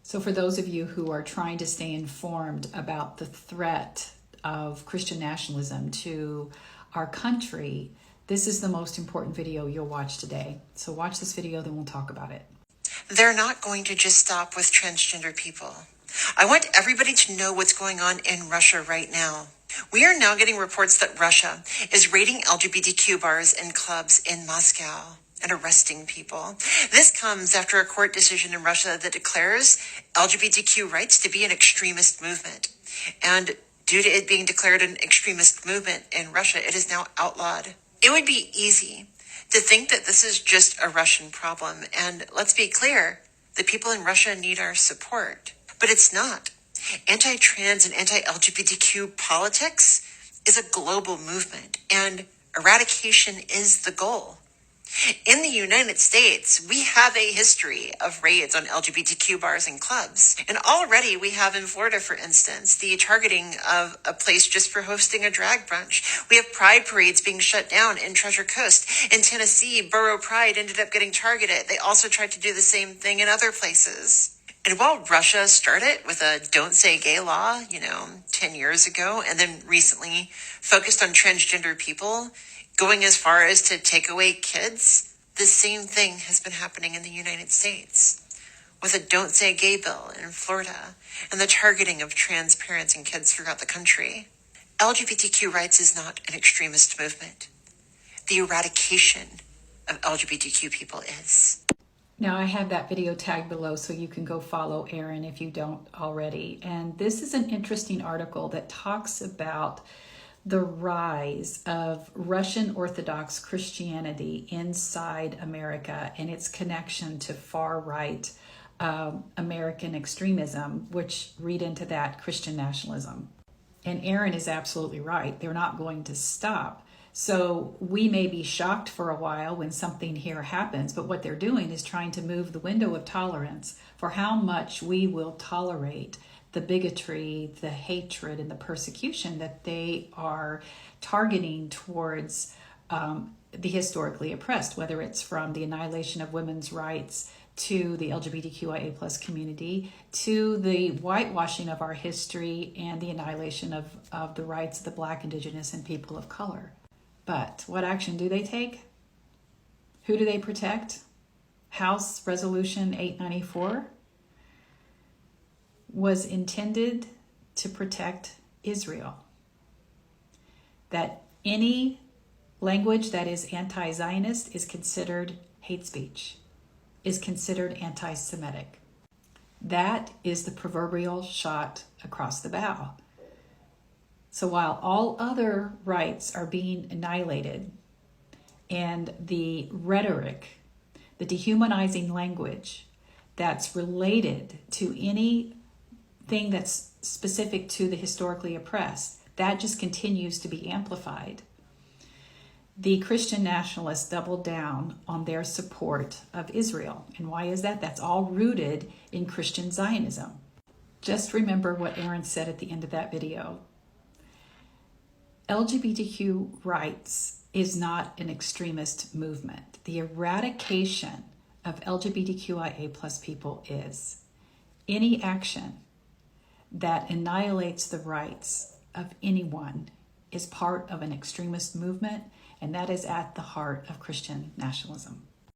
So for those of you who are trying to stay informed about the threat of Christian nationalism to our country, this is the most important video you'll watch today. So watch this video, then we'll talk about it. They're not going to just stop with transgender people. I want everybody to know what's going on in Russia right now. We are now getting reports that Russia is raiding LGBTQ bars and clubs in Moscow and arresting people. This comes after a court decision in Russia that declares LGBTQ rights to be an extremist movement. And due to it being declared an extremist movement in Russia, it is now outlawed. It would be easy to think that this is just a Russian problem. And let's be clear, the people in Russia need our support. But it's not. Anti-trans and anti-LGBTQ politics is a global movement, and eradication is the goal. In the United States, we have a history of raids on LGBTQ bars and clubs. And already we have in Florida, for instance, the targeting of a place just for hosting a drag brunch. We have pride parades being shut down in Treasure Coast. In Tennessee, Borough Pride ended up getting targeted. They also tried to do the same thing in other places. And while Russia started with a don't say gay law, 10 years ago, and then recently focused on transgender people, going as far as to take away kids, the same thing has been happening in the United States with a don't say gay bill in Florida and the targeting of trans parents and kids throughout the country. LGBTQ rights is not an extremist movement. The eradication of LGBTQ people is. Now I have that video tagged below so you can go follow Erin if you don't already. And this is an interesting article that talks about the rise of Russian Orthodox Christianity inside America and its connection to far-right American extremism, which read into that Christian nationalism. And Erin is absolutely right. They're not going to stop. So we may be shocked for a while when something here happens, but what they're doing is trying to move the window of tolerance for how much we will tolerate the bigotry, the hatred, and the persecution that they are targeting towards the historically oppressed, whether it's from the annihilation of women's rights to the LGBTQIA plus community, to the whitewashing of our history and the annihilation of the rights of the Black, Indigenous, and people of color. But what action do they take? Who do they protect? House Resolution 894 was intended to protect Israel. That any language that is anti-Zionist is considered hate speech, is considered anti-Semitic. That is the proverbial shot across the bow. So while all other rights are being annihilated and the rhetoric, the dehumanizing language that's related to anything that's specific to the historically oppressed, that just continues to be amplified. The Christian nationalists doubled down on their support of Israel. And why is that? That's all rooted in Christian Zionism. Just remember what Erin said at the end of that video. LGBTQ rights is not an extremist movement. The eradication of LGBTQIA plus people is. Any action that annihilates the rights of anyone is part of an extremist movement, and that is at the heart of Christian nationalism.